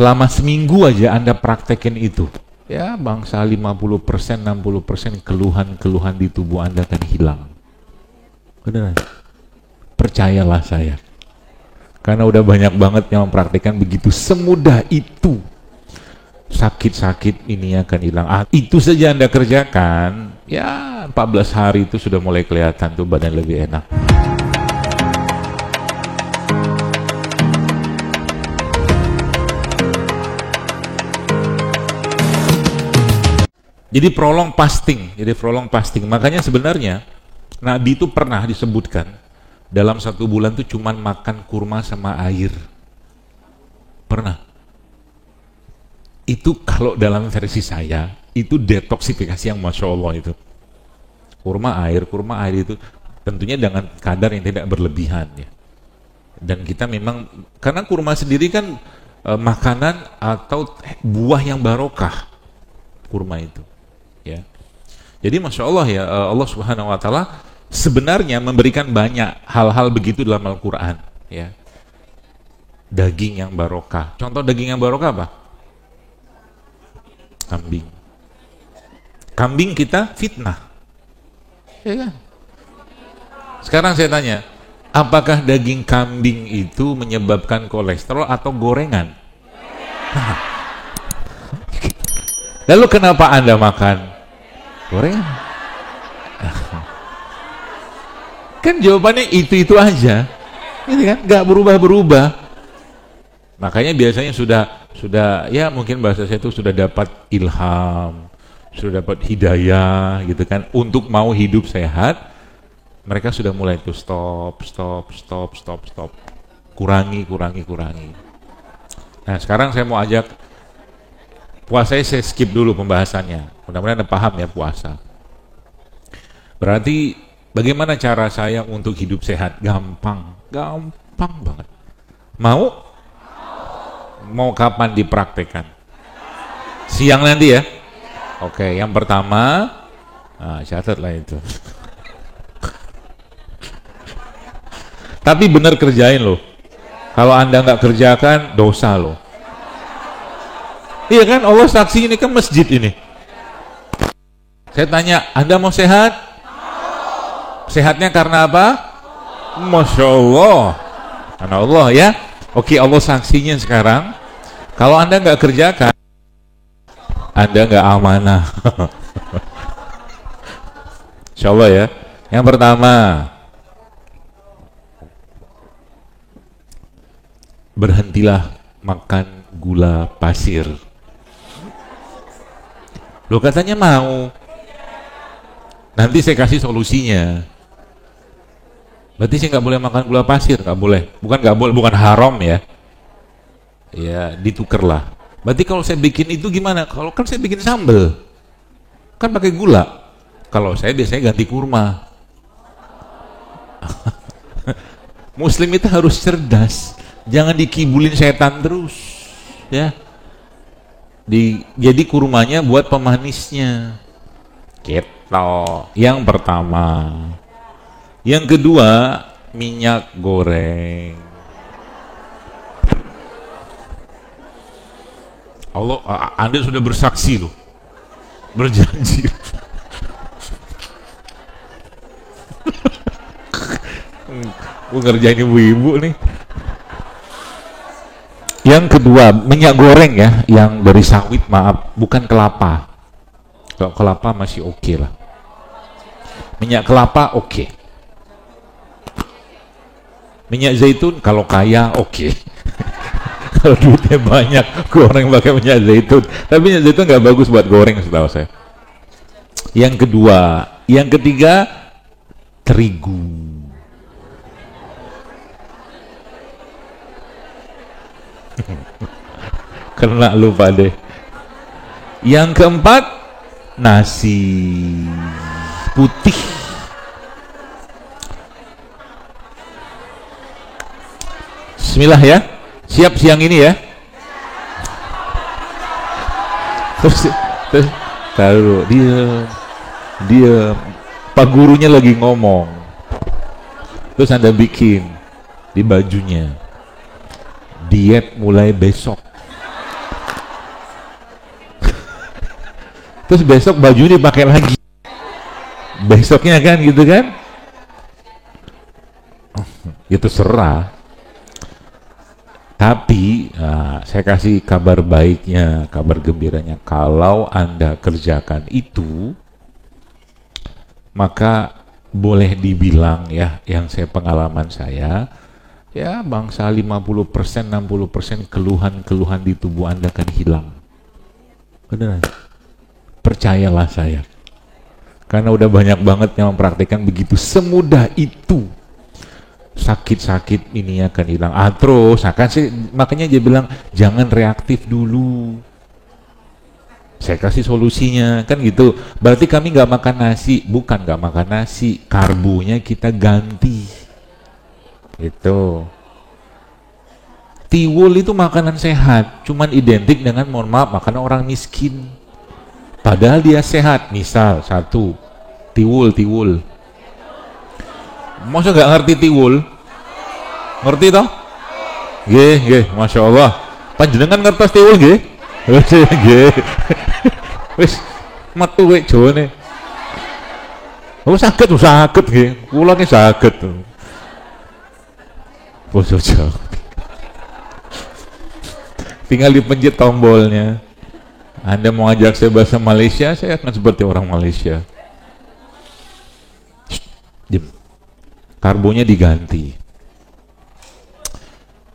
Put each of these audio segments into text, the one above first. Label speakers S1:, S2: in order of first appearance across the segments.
S1: selama seminggu aja Anda praktekin itu, ya bangsa 50%, 60% keluhan-keluhan di tubuh Anda akan hilang. Beneran. Percayalah saya. Karena udah banyak banget yang mempraktikkan begitu, semudah itu. Sakit-sakit ini akan hilang. Itu saja Anda kerjakan, ya 14 hari itu sudah mulai kelihatan tuh badan lebih enak. Jadi prolong fasting. Makanya sebenarnya Nabi itu pernah disebutkan dalam 1 bulan tuh cuman makan kurma sama air. Pernah. Itu kalau dalam versi saya, itu detoksifikasi yang Masya Allah itu. Kurma air itu tentunya dengan kadar yang tidak berlebihan ya. Dan kita memang, karena kurma sendiri kan makanan atau buah yang barokah, kurma itu. Ya. Jadi Masya Allah ya, Allah Subhanahu Wa Taala sebenarnya memberikan banyak hal-hal begitu dalam Al-Quran ya. Daging yang barokah, contoh daging yang barokah apa? Kambing kita fitnah ya kan? Sekarang saya tanya, apakah daging kambing itu menyebabkan kolesterol atau gorengan? Nah, lalu kenapa Anda makan gorengan? Kan jawabannya itu aja, gitu kan? Nggak berubah-berubah. Makanya biasanya sudah ya mungkin bahasa saya itu sudah dapat ilham, sudah dapat hidayah, gitu kan? Untuk mau hidup sehat, mereka sudah mulai tuh stop, kurangi. Nah sekarang saya mau ajak puasa, saya skip dulu pembahasannya. Mudah-mudahan Anda paham ya puasa. Berarti bagaimana cara saya untuk hidup sehat? Gampang banget. Mau kapan dipraktekkan? Siang nanti ya? Oke, yang pertama, catatlah itu. Tapi benar kerjain loh. Kalau Anda nggak kerjakan, dosa loh. Iya kan, Allah saksi, ini kan masjid ini. Saya tanya, Anda mau sehat? Sehatnya karena apa? Masya Allah. Karena Allah ya. Oke, Allah saksinya sekarang. Kalau Anda nggak kerjakan, Anda nggak amanah. Insya Allah ya. Yang pertama, berhentilah makan gula pasir. Lo katanya mau. Nanti saya kasih solusinya. Berarti saya nggak boleh makan gula pasir, nggak boleh. Bukan haram ya. Ya ditukar lah. Berarti kalau saya bikin itu gimana? Kalau kan saya bikin sambal, kan pakai gula. Kalau saya biasanya ganti kurma. Muslim itu harus cerdas. Jangan dikibulin setan terus, ya. Jadi kurmanya buat pemanisnya. Gitu. Yang pertama. Yang kedua, minyak goreng. Allah, Anda sudah bersaksi loh, berjanji. Gue ngerjain ibu-ibu nih. Yang kedua, minyak goreng ya, yang dari sawit, maaf, bukan kelapa. Kalau kelapa masih oke lah. Minyak kelapa oke. Minyak zaitun kalau kaya oke. Kalau duitnya banyak, goreng pakai minyak zaitun. Tapi minyak zaitun nggak bagus buat goreng setahu saya. Yang kedua, yang ketiga, terigu. Kena lupa deh. Yang keempat, nasi putih. Bismillah ya. Siap siang ini ya. Terus taruh dia Pak gurunya lagi ngomong. Terus Anda bikin di bajunya. Diet mulai besok. terus besok baju dipakai lagi, besoknya kan gitu kan. Itu serah. Tapi saya kasih kabar baiknya, kabar gembiranya, kalau Anda kerjakan itu, maka boleh dibilang ya, yang pengalaman saya, ya bangsa 50%, 60% keluhan-keluhan di tubuh Anda akan hilang. Beneran. Percayalah saya. Karena udah banyak banget yang mempraktikkan begitu, semudah itu. Sakit-sakit ini akan hilang. Terus makanya dia bilang jangan reaktif dulu. Saya kasih solusinya kan gitu. Berarti kami nggak makan nasi, bukan nggak makan nasi, karbonya kita ganti. Itu. Tiwul itu makanan sehat, cuman identik dengan, mohon maaf, makanan orang miskin. Padahal dia sehat. Misal satu, tiwul. Masa gak ngerti tiwul? Ngerti toh? Nggih, Masya Allah. Panjenengan ngertos tiwul nggih? Nggih. Wis metu wek Jawane. Oh saged nggih. Kula ki saged. Basa Jawa. Tinggal dipencet tombolnya. Anda mau ajak saya bahasa Malaysia, saya akan seperti orang Malaysia. Karbonya diganti.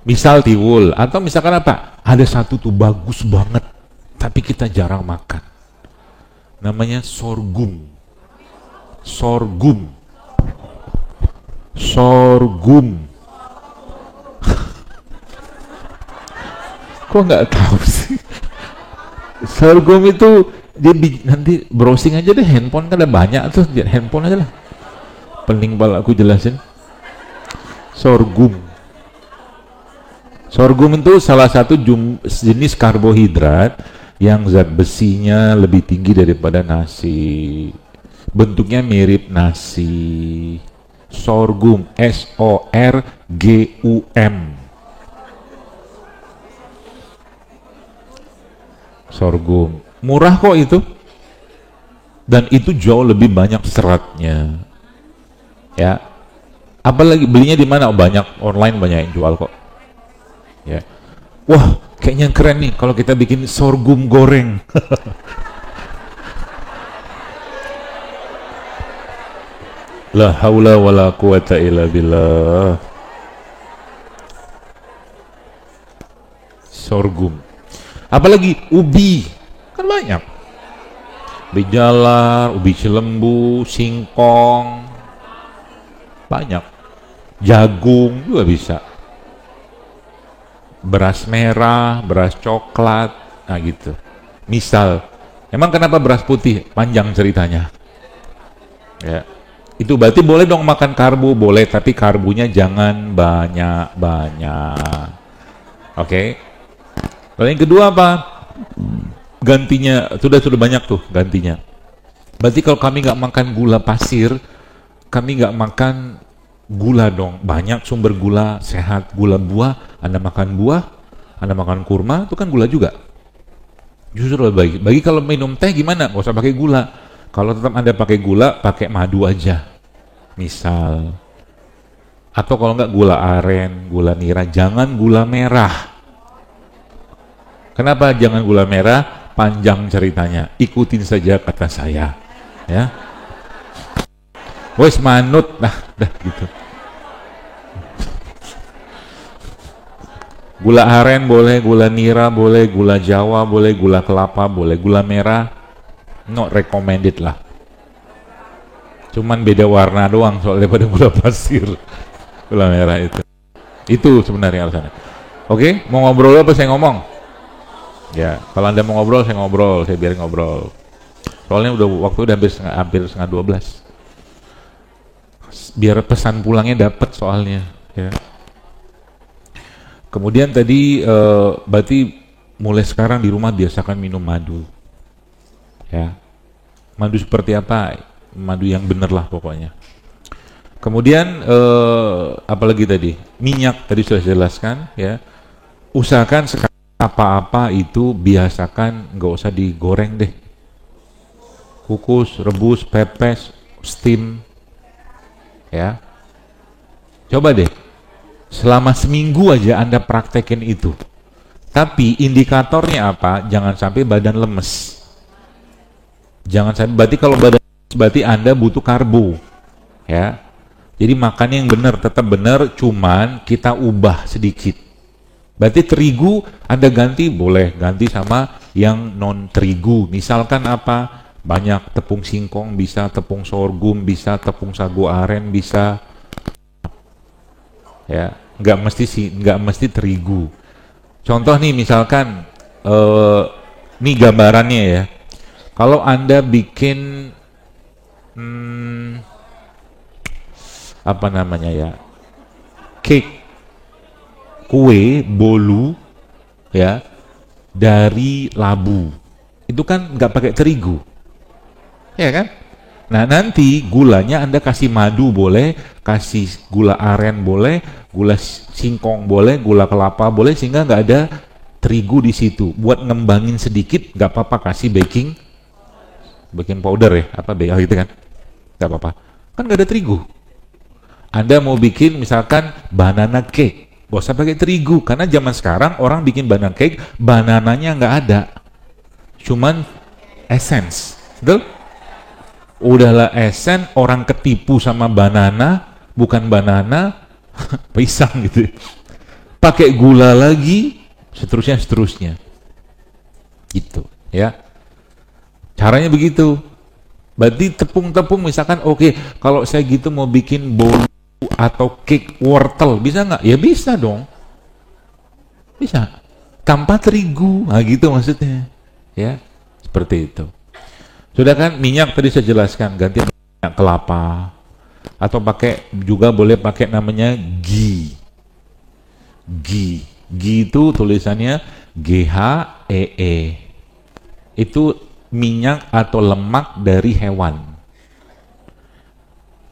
S1: Misal tiwul, atau misalkan apa? Ada satu tuh bagus banget, tapi kita jarang makan. Namanya sorghum. Sorghum. Kok nggak tahu sih? Sorghum itu dia nanti browsing aja deh, handphone kan ada banyak tuh, handphone aja lah. Pening pala aku jelasin. Sorghum itu salah satu jenis karbohidrat yang zat besinya lebih tinggi daripada nasi. Bentuknya mirip nasi. Sorghum, SORGUM. Sorghum murah kok itu, dan itu jauh lebih banyak seratnya. Ya, apalagi belinya di mana? Banyak online, banyak yang jual kok. Ya, wah kayaknya keren nih kalau kita bikin sorghum goreng. La haula wala quwata illa billah. Sorghum. Apalagi ubi, kan banyak. Ubi jalar, ubi cilembu, singkong. Banyak. Jagung juga bisa. Beras merah, beras coklat, nah gitu. Misal, emang kenapa beras putih? Panjang ceritanya. Ya. Itu berarti boleh dong makan karbo, boleh, tapi karbonya jangan banyak-banyak. Oke. Lalu yang kedua apa? Gantinya sudah banyak tuh gantinya. Berarti kalau kami nggak makan gula pasir, kami nggak makan gula dong. Banyak sumber gula sehat, gula buah. Anda makan buah, Anda makan kurma, itu kan gula juga. Justru lebih baik. Bagi kalau minum teh gimana? Nggak usah pakai gula. Kalau tetap Anda pakai gula, pakai madu aja. Misal. Atau kalau nggak gula aren, gula nira, jangan gula merah. Kenapa jangan gula merah? Panjang ceritanya. Ikutin saja kata saya. Ya. Wes manut, dah gitu. Gula aren boleh, gula nira boleh, gula jawa boleh, gula kelapa boleh, gula merah not recommended lah. Cuman beda warna doang soalnya pada gula pasir. Gula merah itu. Itu sebenarnya alasannya. Oke, mau ngobrol apa saya ngomong? Ya, kalau Anda mau ngobrol, saya ngobrol, saya biarin ngobrol. Soalnya udah waktu udah hampir setengah 12. Biar pesan pulangnya dapat soalnya, ya. Kemudian tadi berarti mulai sekarang di rumah biasakan minum madu. Ya. Madu seperti apa? Madu yang bener lah pokoknya. Kemudian apalagi tadi? Minyak tadi sudah saya jelaskan, ya. Usahakan apa-apa itu biasakan nggak usah digoreng deh. kukus, rebus, pepes, steam, ya. Coba deh, selama seminggu aja Anda praktekin itu. Tapi indikatornya apa? Jangan sampai badan lemes. Jangan sampai, berarti kalau badan lemes, berarti Anda butuh karbo, ya. Jadi makannya yang benar, tetap benar, cuman kita ubah sedikit. Berarti terigu Anda ganti, boleh ganti sama yang non terigu. Misalkan apa? Banyak tepung singkong, bisa tepung sorghum, bisa tepung sagu aren, bisa, ya. Nggak mesti terigu. Contoh nih, misalkan nih gambarannya ya. Kalau Anda bikin apa namanya ya, cake, kue, bolu, ya, dari labu, itu kan nggak pakai terigu, ya kan? Nah, nanti gulanya Anda kasih madu boleh, kasih gula aren boleh, gula singkong boleh, gula kelapa boleh, sehingga nggak ada terigu di situ. Buat ngembangin sedikit, nggak apa-apa, kasih baking powder ya, apa gitu kan? Nggak apa-apa, kan nggak ada terigu. Anda mau bikin misalkan banana cake, gak usah pakai terigu, karena zaman sekarang orang bikin banana cake, banananya nggak ada, cuman essence, betul? Udahlah essence, orang ketipu sama banana, bukan banana, pisang gitu. Pakai gula lagi, seterusnya, gitu, ya. Caranya begitu. Berarti tepung-tepung misalkan, oke, kalau saya gitu mau bikin bolu atau cake wortel, bisa nggak? Ya bisa dong, bisa, tanpa terigu, nah gitu maksudnya, ya, seperti itu. Sudah kan, minyak tadi saya jelaskan, ganti minyak kelapa, atau pakai juga boleh pakai namanya ghee. Ghee itu tulisannya GHEE, itu minyak atau lemak dari hewan.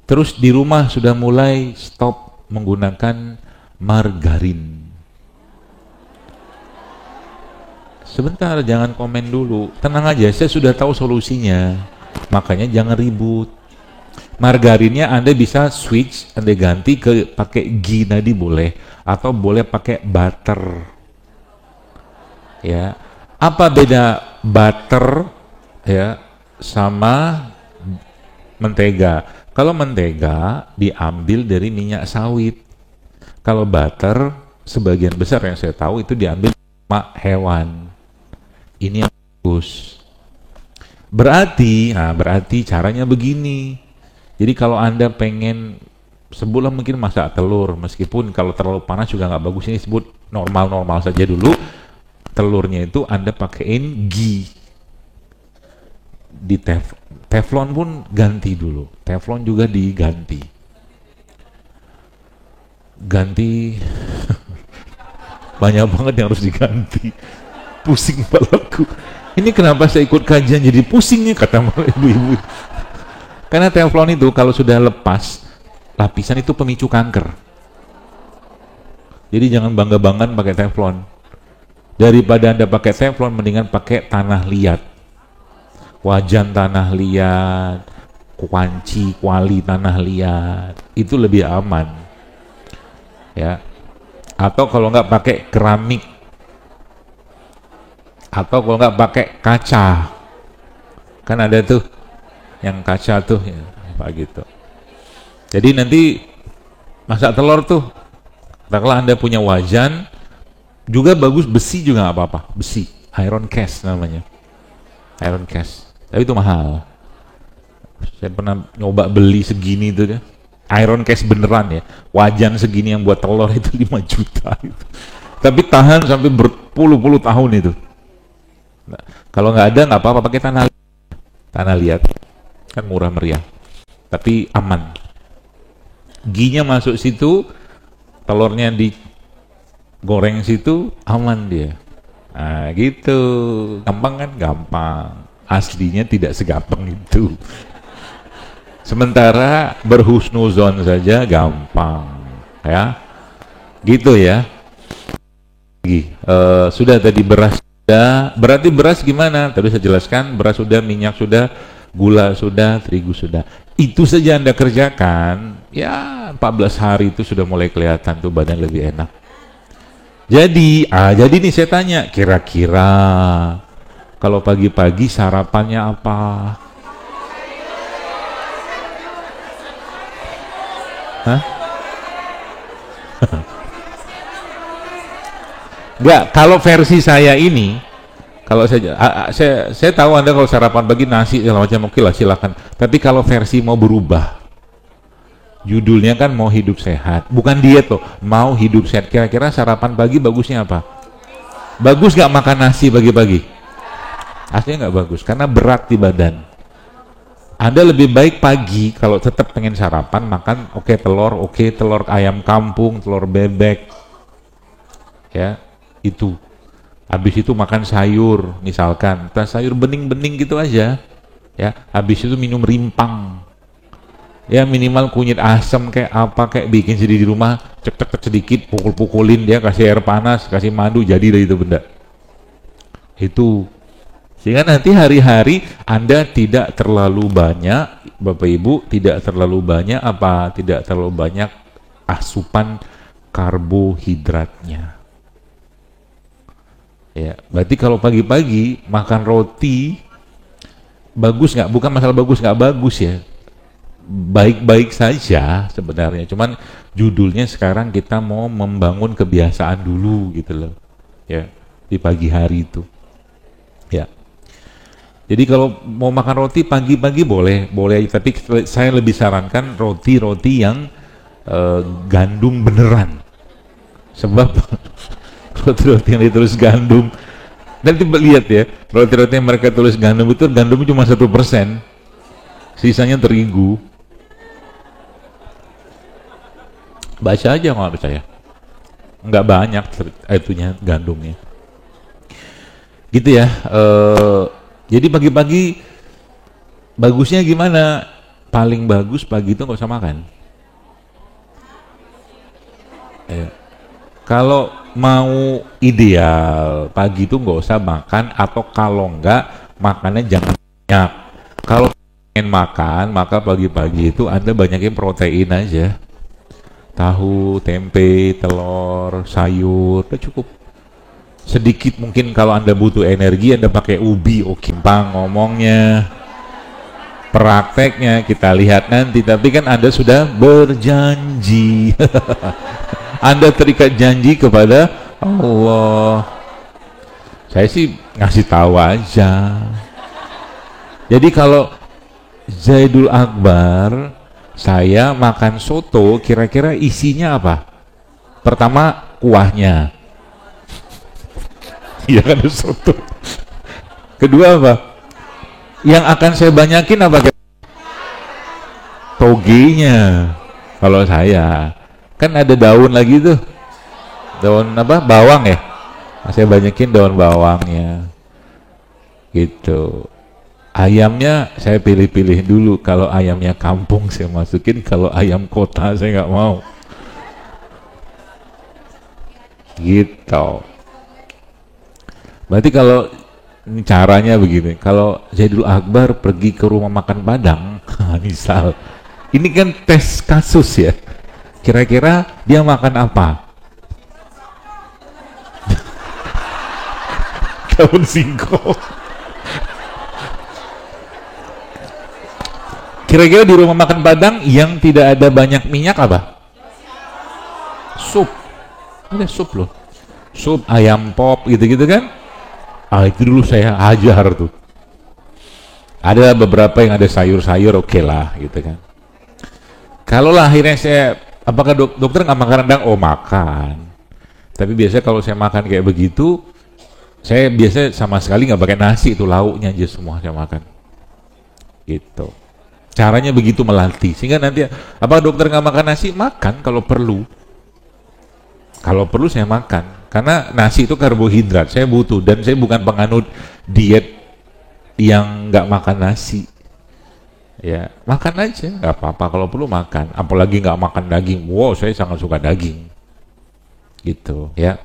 S1: Terus di rumah sudah mulai stop menggunakan margarin. Sebentar, jangan komen dulu. Tenang aja, saya sudah tahu solusinya. Makanya jangan ribut. Margarinnya Anda bisa switch, Anda ganti ke pakai ghee tadi boleh, atau boleh pakai butter. Ya. Apa beda butter ya sama mentega? Kalau mentega diambil dari minyak sawit. Kalau butter sebagian besar yang saya tahu itu diambil lemak hewan. Ini yang bagus. Berarti caranya begini. Jadi kalau Anda pengen sebulan mungkin masak telur, meskipun kalau terlalu panas juga nggak bagus, ini sebut normal-normal saja dulu. Telurnya itu Anda pakein ghee. Di teflon pun ganti dulu. Teflon juga diganti. Banyak banget yang harus diganti. Pusing kepalaku. Ini kenapa saya ikut kajian jadi pusingnya, kata ibu-ibu. Karena teflon itu kalau sudah lepas lapisan itu pemicu kanker. Jadi jangan bangga-banggaan pakai teflon. Daripada Anda pakai teflon, mendingan pakai tanah liat. Wajan tanah liat, kuali tanah liat, itu lebih aman, ya. Atau kalau nggak pakai keramik, atau kalau nggak pakai kaca, kan ada tuh yang kaca tuh, ya, apa gitu. Jadi nanti masak telur tuh, katakanlah Anda punya wajan, juga bagus, besi juga nggak apa-apa, besi, iron cast namanya, iron cast. Tapi itu mahal. Saya pernah nyoba beli segini itu ya. Iron case beneran ya. Wajan segini yang buat telur itu 5 juta itu. Tapi tahan sampai berpuluh-puluh tahun itu. Nah, kalau nggak ada nggak apa-apa, pakai tanah liat. Kan murah meriah. Tapi aman. Ghee-nya masuk situ, telurnya digoreng situ, aman dia. Nah, gitu. Gampang kan? Gampang. Aslinya tidak segampang itu. Sementara berhusnuzon saja gampang, ya. Gitu ya. Sudah tadi beras sudah. Berarti beras gimana? Tadi saya jelaskan, beras sudah, minyak sudah, gula sudah, terigu sudah. Itu saja Anda kerjakan, ya 14 hari itu sudah mulai kelihatan tuh badan lebih enak. Jadi nih saya tanya, kira-kira kalau pagi-pagi sarapannya apa? Hah? Enggak, kalau versi saya ini, kalau saya tahu Anda kalau sarapan pagi nasi segala macam, oke lah silakan. Tapi kalau versi mau berubah, judulnya kan mau hidup sehat, bukan diet loh, mau hidup sehat. Kira-kira sarapan pagi bagusnya apa? Bagus nggak makan nasi pagi-pagi? Aslinya nggak bagus, karena berat di badan. Anda lebih baik pagi kalau tetap pengen sarapan makan telur ayam kampung, telur bebek, ya itu. Habis itu makan sayur, misalkan, sayur bening-bening gitu aja, ya. Habis itu minum rimpang, ya minimal kunyit asam kayak apa kayak bikin sendiri di rumah, cek sedikit, pukul-pukulin dia, kasih air panas, kasih madu, jadi lah itu benda. Itu. Sehingga nanti hari-hari Anda tidak terlalu banyak, Bapak Ibu, tidak terlalu banyak asupan karbohidratnya. Ya, berarti kalau pagi-pagi makan roti bagus nggak? Bukan masalah bagus nggak bagus ya, baik-baik saja sebenarnya. Cuman judulnya sekarang kita mau membangun kebiasaan dulu gitu loh, ya di pagi hari itu. Ya, jadi kalau mau makan roti pagi-pagi boleh aja. Tapi saya lebih sarankan roti yang gandum beneran, sebab roti-roti yang ditulis gandum, nanti lihat ya, roti-roti yang mereka tulis gandum itu gandumnya cuma 1%, sisanya terigu. Baca aja nggak percaya, nggak banyak itunya gandumnya, gitu ya. Jadi pagi-pagi bagusnya gimana? Paling bagus pagi itu nggak usah makan. Kalau mau ideal pagi itu nggak usah makan, atau kalau enggak makannya jangan banyak. Kalau pengen makan, maka pagi-pagi itu Anda banyakin protein aja, tahu, tempe, telur, sayur, udah cukup. Sedikit mungkin kalau Anda butuh energi, Anda pakai ubi, gampang ngomongnya, prakteknya kita lihat nanti. Tapi kan Anda sudah berjanji. Anda terikat janji kepada Allah. Saya sih ngasih tahu aja. Jadi kalau Zaidul Akbar, saya makan soto, kira-kira isinya apa? Pertama, kuahnya. Iya kan, soto. Kedua apa? Yang akan saya banyakin apa? Togenya. Kalau saya kan ada daun lagi tuh, daun apa, bawang ya, saya banyakin daun bawangnya gitu. Ayamnya saya pilih-pilih dulu, kalau ayamnya kampung saya masukin, kalau ayam kota saya nggak mau gitu. Berarti kalau caranya begini, kalau Zaidul Akbar pergi ke rumah makan Padang misal, ini kan tes kasus ya, kira-kira dia makan apa? Daun singkong. Kira-kira di rumah makan Padang yang tidak ada banyak minyak apa? Sup. Ada sup loh. Sup ayam pop gitu-gitu kan? Itu dulu saya ajar tuh. Ada beberapa yang ada sayur-sayur, oke lah gitu kan. Kalau lah akhirnya saya, apakah dokter nggak makan rendang? Oh makan. Tapi biasanya kalau saya makan kayak begitu, saya biasa sama sekali nggak pakai nasi, itu lauknya aja semua saya makan. Gitu. Caranya begitu melatih, sehingga nanti apa dokter nggak makan nasi? Makan kalau perlu. Kalau perlu saya makan, karena nasi itu karbohidrat, saya butuh, dan saya bukan penganut diet yang nggak makan nasi. Ya makan aja, nggak apa-apa kalau perlu makan. Apalagi nggak makan daging, wow saya sangat suka daging. Gitu ya.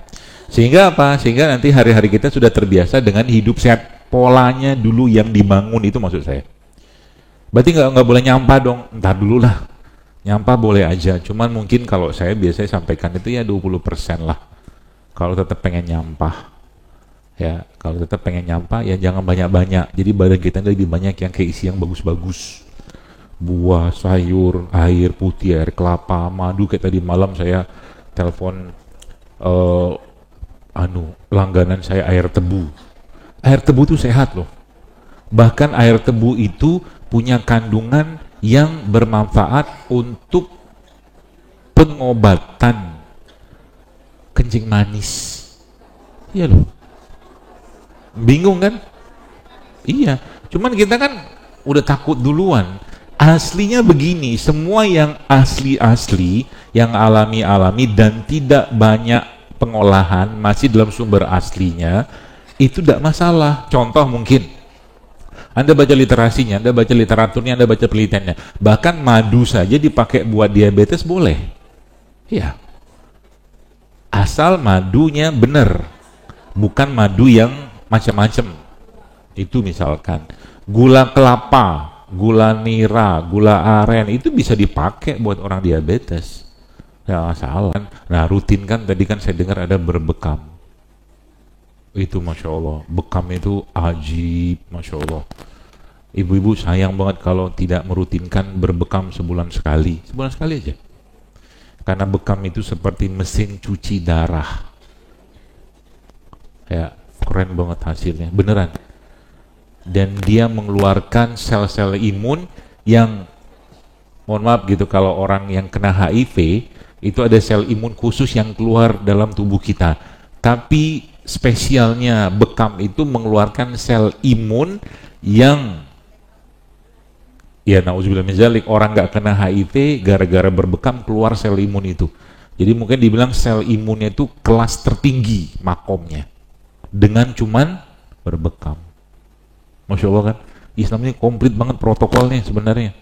S1: Sehingga apa? Sehingga nanti hari-hari kita sudah terbiasa dengan hidup sehat, polanya dulu yang dibangun itu maksud saya. Berarti nggak boleh nyampah dong. Entar dulu lah. Nyampah boleh aja. Cuman mungkin kalau saya biasanya sampaikan itu ya 20% lah. Kalau tetap pengen nyampah. Ya, kalau tetap pengen nyampah ya jangan banyak-banyak. Jadi badan kita lebih banyak yang keisi yang bagus-bagus. Buah, sayur, air putih, air kelapa, madu. Kayak tadi malam saya telepon langganan saya air tebu. Air tebu itu sehat loh. Bahkan air tebu itu punya kandungan yang bermanfaat untuk pengobatan kencing manis. Iya loh. Bingung kan? Iya. Cuman kita kan udah takut duluan. Aslinya begini, semua yang asli-asli, yang alami-alami dan tidak banyak pengolahan, masih dalam sumber aslinya, itu tidak masalah. Contoh mungkin, Anda baca literasinya, Anda baca literaturnya, Anda baca penelitiannya. Bahkan madu saja dipakai buat diabetes boleh. Iya. Asal madunya benar. Bukan madu yang macam-macam. Itu misalkan gula kelapa, gula nira, gula aren itu bisa dipakai buat orang diabetes. Ya masalah. Nah rutin kan tadi kan saya dengar ada berbekam. Itu Masya Allah. Bekam itu ajib, Masya Allah. Ibu-ibu sayang banget kalau tidak merutinkan berbekam sebulan sekali. Sebulan sekali aja. Karena bekam itu seperti mesin cuci darah. Ya, keren banget hasilnya. Beneran. Dan dia mengeluarkan sel-sel imun yang, mohon maaf gitu, kalau orang yang kena HIV, itu ada sel imun khusus yang keluar dalam tubuh kita. Tapi spesialnya bekam itu mengeluarkan sel imun yang, ya nauzubillah min dzalik, orang nggak kena HIV gara-gara berbekam keluar sel imun itu. Jadi mungkin dibilang sel imunnya itu kelas tertinggi makomnya dengan cuman berbekam. Masya Allah kan, Islam ini komplit banget protokolnya sebenarnya.